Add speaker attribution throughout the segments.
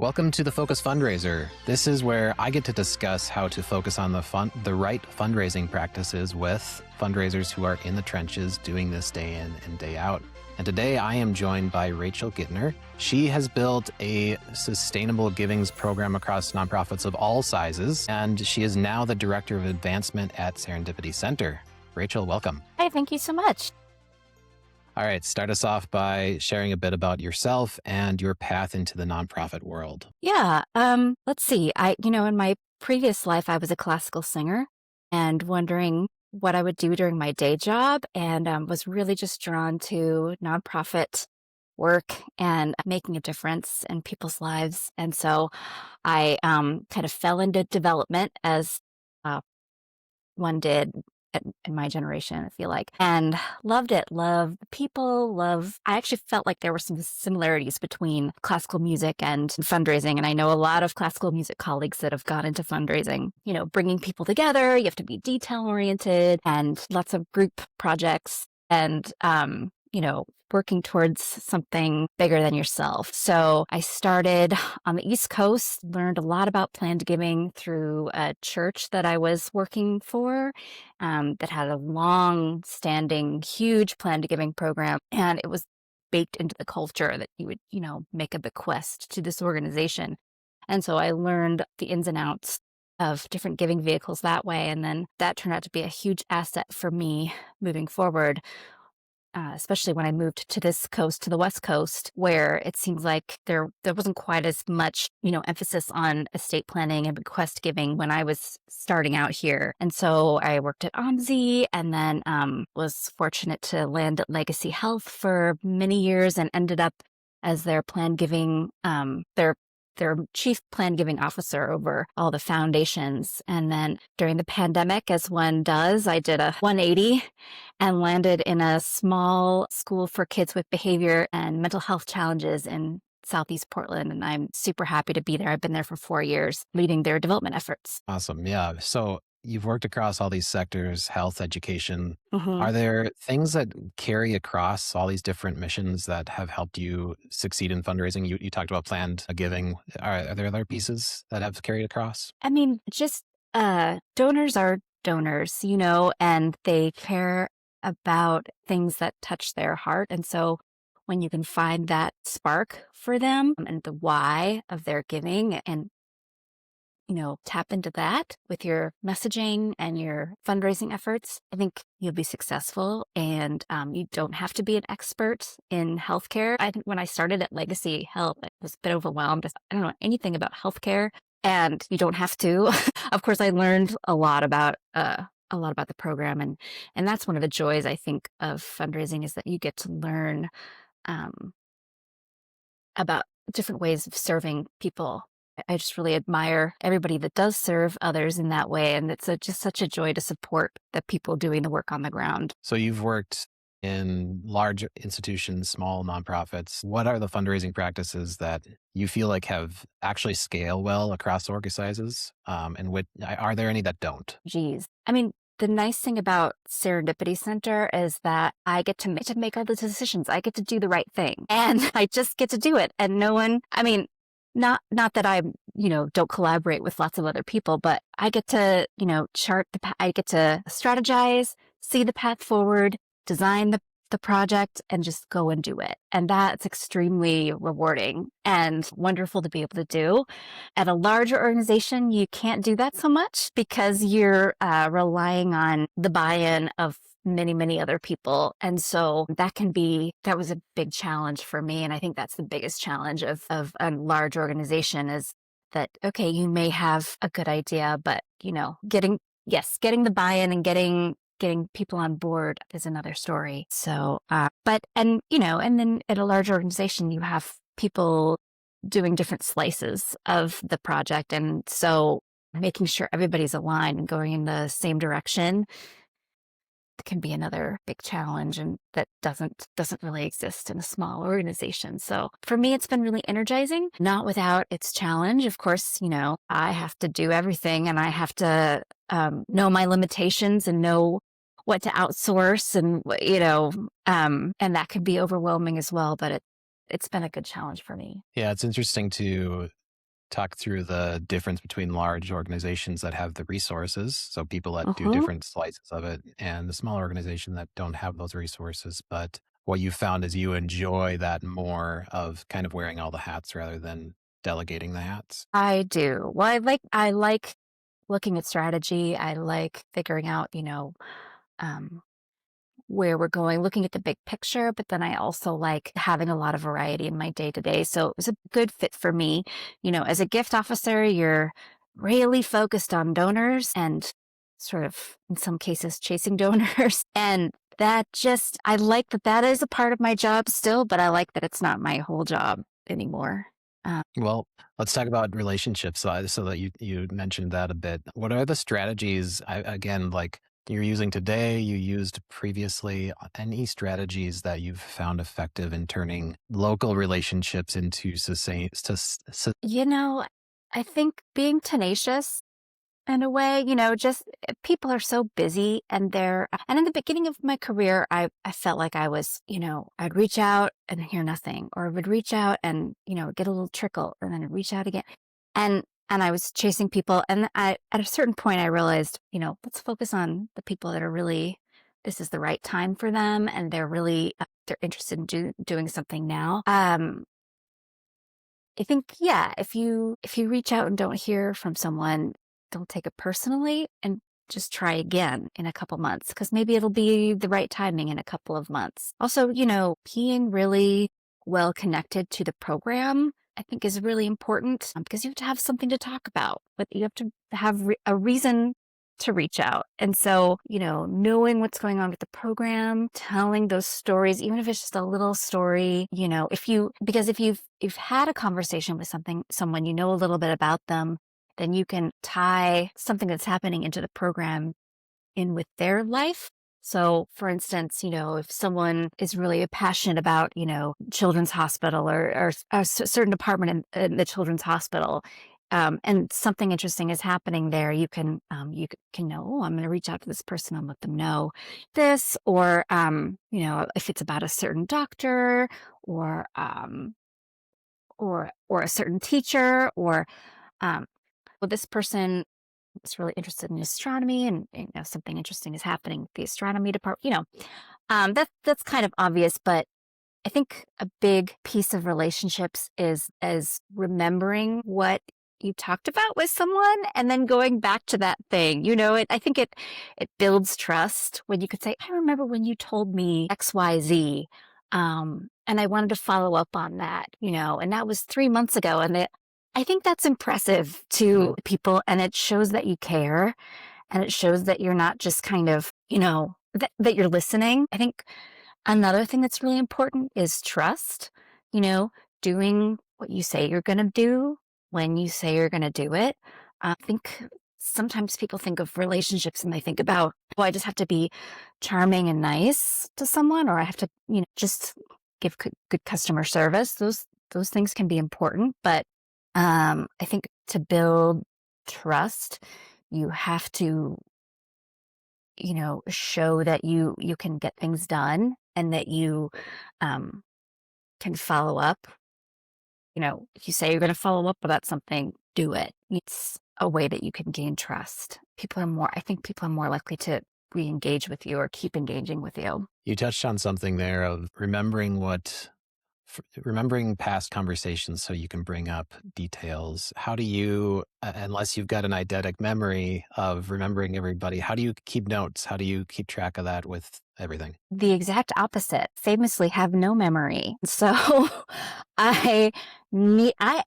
Speaker 1: Welcome to the Focused Fundraiser. This is where I get to discuss how to focus on the right fundraising practices with fundraisers who are in the trenches doing this day in and day out. And today I am joined by Rachel Gitner. She has built a sustainable givings program across nonprofits of all sizes, and she is now the Director of Advancement at Serendipity Center. Rachel, welcome.
Speaker 2: Hi, thank you so much.
Speaker 1: All right, start us off by sharing a bit about yourself and your path into the nonprofit world.
Speaker 2: Yeah, let's see. In my previous life, I was a classical singer and wondering what I would do during my day job, and was really just drawn to nonprofit work and making a difference in people's lives. And so I kind of fell into development as one did in my generation, I feel like, and loved it. Loved the people, I actually felt like there were some similarities between classical music and fundraising. And I know a lot of classical music colleagues that have got into fundraising, bringing people together. You have to be detail oriented and lots of group projects and, working towards something bigger than yourself. So I started on the East Coast, learned a lot about planned giving through a church that I was working for that had a long-standing, huge planned giving program. And it was baked into the culture that you would, make a bequest to this organization. And so I learned the ins and outs of different giving vehicles that way. And then that turned out to be a huge asset for me moving forward. Especially when I moved to this coast, to the West Coast, where it seems like there wasn't quite as much, emphasis on estate planning and bequest giving when I was starting out here. And so I worked at OMSI and then was fortunate to land at Legacy Health for many years and ended up as their planned giving, their chief planned giving officer over all the foundations. And then during the pandemic, as one does, I did a 180 and landed in a small school for kids with behavior and mental health challenges in Southeast Portland. And I'm super happy to be there. I've been there for 4 years leading their development efforts.
Speaker 1: Awesome. Yeah. So you've worked across all these sectors, health, education.
Speaker 2: Mhm.
Speaker 1: Are there things that carry across all these different missions that have helped you succeed in fundraising? You talked about planned giving. Are there other pieces that have carried across?
Speaker 2: I mean, just donors are donors, and they care about things that touch their heart. And so when you can find that spark for them and the why of their giving and tap into that with your messaging and your fundraising efforts, I think you'll be successful. And you don't have to be an expert in healthcare. I think when I started at Legacy Health, I was a bit overwhelmed. I don't know anything about healthcare, and you don't have to. Of course, I learned a lot about the program, and that's one of the joys I think of fundraising is that you get to learn about different ways of serving people. I just really admire everybody that does serve others in that way. And it's just such a joy to support the people doing the work on the ground.
Speaker 1: So you've worked in large institutions, small nonprofits. What are the fundraising practices that you feel like have actually scaled well across org sizes? And are there any that don't?
Speaker 2: Geez. I mean, the nice thing about Serendipity Center is that I get to make all the decisions. I get to do the right thing and I just get to do it. And no one, not that I, don't collaborate with lots of other people, but I get to, chart I get to strategize, see the path forward, design the project, and just go and do it. And that's extremely rewarding and wonderful to be able to do. At a larger organization, you can't do that so much because you're relying on the buy-in of many, many other people. And so that was a big challenge for me. And I think that's the biggest challenge of a large organization is that, okay, you may have a good idea, but, getting the buy-in and getting people on board is another story. So, and then at a large organization, you have people doing different slices of the project. And so making sure everybody's aligned and going in the same direction can be another big challenge, and that doesn't really exist in a small organization. So for me, it's been really energizing, not without its challenge. Of course, I have to do everything and I have to know my limitations and know what to outsource and, and that could be overwhelming as well, but it's been a good challenge for me.
Speaker 1: Yeah, it's interesting to talk through the difference between large organizations that have the resources, so people that do
Speaker 2: Uh-huh.
Speaker 1: different slices of it, and the small organization that don't have those resources. But what you found is you enjoy that more of kind of wearing all the hats rather than delegating the hats.
Speaker 2: I do. Well, I like looking at strategy. I like figuring out, um, where we're going, looking at the big picture, but then I also like having a lot of variety in my day to day. So it was a good fit for me. As a gift officer, you're really focused on donors and sort of, in some cases, chasing donors. And I like that that is a part of my job still, but I like that it's not my whole job anymore. Uh,
Speaker 1: Well, let's talk about relationships. So that you mentioned that a bit. What are the strategies? Again, like you're using today, you used previously. Any strategies that you've found effective in turning local relationships into
Speaker 2: you know, I think being tenacious in a way, just people are so busy and in the beginning of my career, I felt like I was, I'd reach out and hear nothing, or I would reach out and, get a little trickle and then I'd reach out again. And I was chasing people. And at a certain point, I realized, let's focus on the people that are really, this is the right time for them. And they're really, they're interested in doing something now. I think, yeah, if you reach out and don't hear from someone, don't take it personally and just try again in a couple months, because maybe it'll be the right timing in a couple of months. Also, being really well connected to the program, I think is really important, because you have to have something to talk about, but you have to have a reason to reach out. And so, knowing what's going on with the program, telling those stories, even if it's just a little story, because if you've had a conversation with someone, a little bit about them, then you can tie something that's happening into the program in with their life. So, for instance, if someone is really passionate about, children's hospital or a certain department in the children's hospital, and something interesting is happening there, you can know, oh, I'm going to reach out to this person and let them know this, or if it's about a certain doctor or or a certain teacher, or well, this person is really interested in astronomy, and something interesting is happening with the astronomy department. That's kind of obvious, but I think a big piece of relationships is remembering what you talked about with someone and then going back to that thing. I think it builds trust when you could say, I remember when you told me XYZ. And I wanted to follow up on that, and that was 3 months ago. And I think that's impressive to people, and it shows that you care, and it shows that you're not just kind of, that you're listening. I think another thing that's really important is trust, doing what you say you're going to do when you say you're going to do it. I think sometimes people think of relationships and they think about, oh, I just have to be charming and nice to someone, or I have to, just give good customer service. Those things can be important, but I think to build trust, you have to, show that you can get things done, and that you can follow up. If you say you're going to follow up about something, do it. It's a way that you can gain trust. I think people are more likely to re-engage with you or keep engaging with you.
Speaker 1: You touched on something there of remembering past conversations so you can bring up details. How do you, unless you've got an eidetic memory of remembering everybody, how do you keep notes? How do you keep track of that with everything?
Speaker 2: The exact opposite. Famously have no memory. So I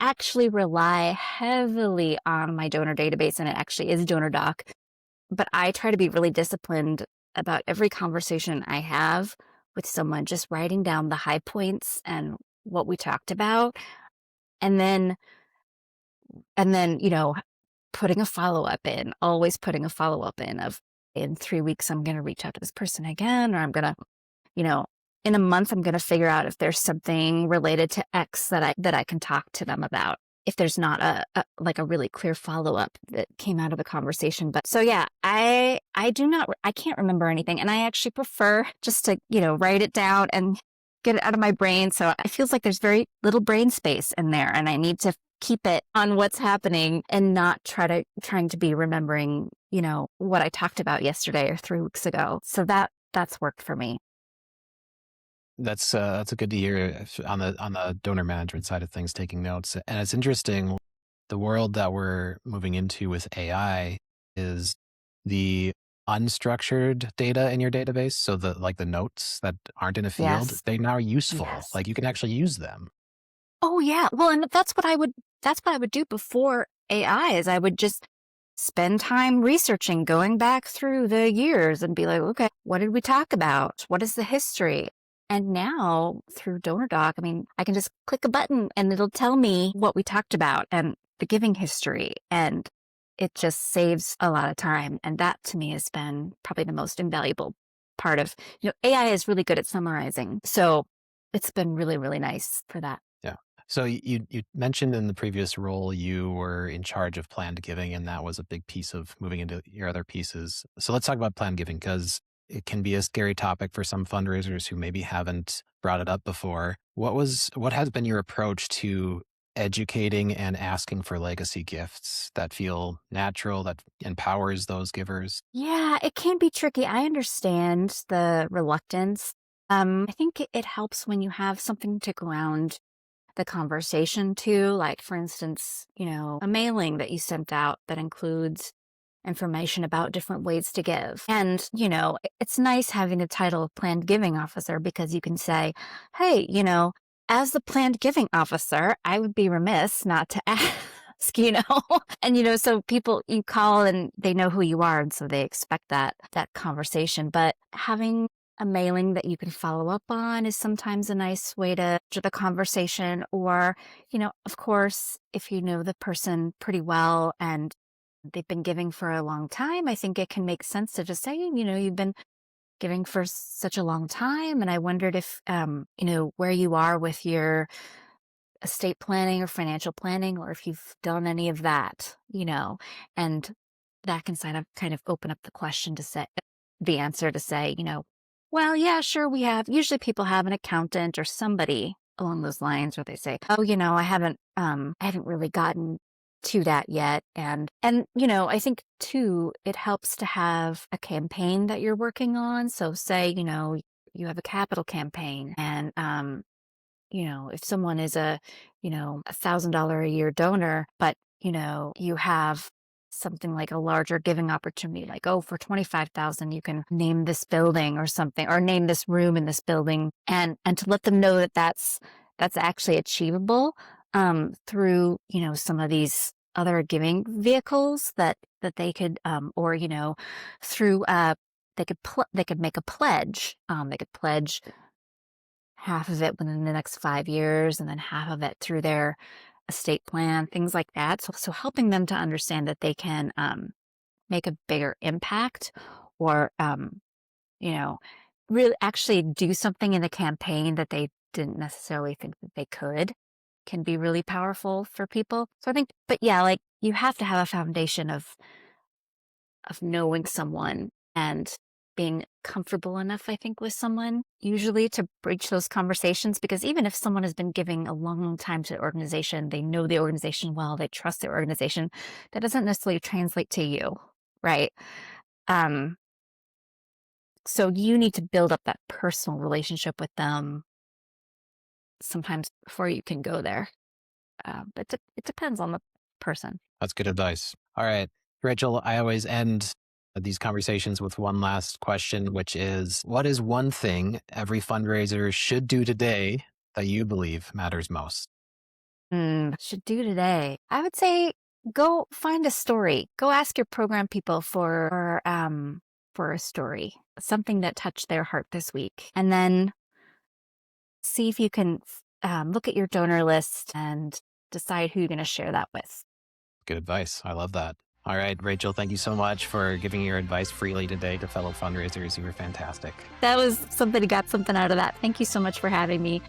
Speaker 2: actually rely heavily on my donor database, and it actually is DonorDoc. But I try to be really disciplined about every conversation I have with someone, just writing down the high points and what we talked about. And then, putting a follow-up in, always putting a follow-up of, in 3 weeks, I'm going to reach out to this person again, or I'm going to, in a month, I'm going to figure out if there's something related to X that I can talk to them about, if there's not a really clear follow-up that came out of the conversation. But so, yeah, I can't remember anything. And I actually prefer just to, write it down and get it out of my brain. So it feels like there's very little brain space in there, and I need to keep it on what's happening and not trying to be remembering, what I talked about yesterday or 3 weeks ago. So that's worked for me.
Speaker 1: That's a good to hear on the donor management side of things, taking notes. And it's interesting, the world that we're moving into with AI is the unstructured data in your database. So the notes that aren't in a field,
Speaker 2: Yes.
Speaker 1: they now are useful.
Speaker 2: Yes.
Speaker 1: Like you can actually use them.
Speaker 2: Oh yeah. Well, and that's what I would do before AI is I would just spend time researching, going back through the years and be like, okay, what did we talk about? What is the history? And now through DonorDoc, I can just click a button and it'll tell me what we talked about and the giving history. And it just saves a lot of time. And that to me has been probably the most invaluable part of, AI is really good at summarizing. So it's been really, really nice for that.
Speaker 1: Yeah. So you mentioned in the previous role you were in charge of planned giving, and that was a big piece of moving into your other pieces. So let's talk about planned giving, because it can be a scary topic for some fundraisers who maybe haven't brought it up before. What has been your approach to educating and asking for legacy gifts that feel natural, that empowers those givers?
Speaker 2: Yeah, it can be tricky. I understand the reluctance. I think it helps when you have something to ground the conversation to, like, for instance, a mailing that you sent out that includes information about different ways to give. And, it's nice having the title of planned giving officer because you can say, hey, as the planned giving officer, I would be remiss not to ask, and, so people you call and they know who you are. And so they expect that conversation. But having a mailing that you can follow up on is sometimes a nice way to the conversation. Or, of course, if you know the person pretty well and they've been giving for a long time, I think it can make sense to just say, you've been giving for such a long time. And I wondered if, where you are with your estate planning or financial planning, or if you've done any of that, and that can kind of open up the question to say, the answer to say, well, yeah, sure, we have. Usually people have an accountant or somebody along those lines where they say, oh, I haven't really gotten to that yet. And I think too, it helps to have a campaign that you're working on. So say, you have a capital campaign and, if someone is $1,000 a year donor, but, you have something like a larger giving opportunity, like, oh, for 25,000, you can name this building or something, or name this room in this building, and to let them know that that's actually achievable, through, some of these other giving vehicles that they could, or, through, they could make a pledge. They could pledge half of it within the next 5 years and then half of it through their estate plan, things like that. So helping them to understand that they can make a bigger impact, or, really actually do something in the campaign that they didn't necessarily think that they could, can be really powerful for people. So I think, but yeah, like, you have to have a foundation of knowing someone and being comfortable enough, I think, with someone usually to breach those conversations. Because even if someone has been giving a long, long time to the organization, they know the organization well, they trust the organization, that doesn't necessarily translate to you, right? Um, so you need to build up that personal relationship with them sometimes before you can go there. But it depends on the person.
Speaker 1: That's good advice. All right, Rachel, I always end these conversations with one last question, which is, what is one thing every fundraiser should do today that you believe matters most?
Speaker 2: Should do today. I would say go find a story. Go ask your program people for a story, something that touched their heart this week, and then see if you can look at your donor list and decide who you're going to share that with.
Speaker 1: Good advice. I love that. All right, Rachel, thank you so much for giving your advice freely today to fellow fundraisers. You were fantastic.
Speaker 2: That was somebody got something out of that. Thank you so much for having me.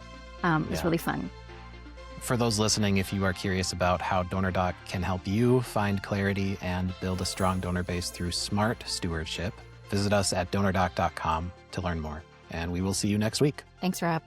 Speaker 2: It was really fun.
Speaker 1: For those listening, if you are curious about how DonorDoc can help you find clarity and build a strong donor base through smart stewardship, visit us at donordoc.com to learn more. And we will see you next week.
Speaker 2: Thanks, Rob.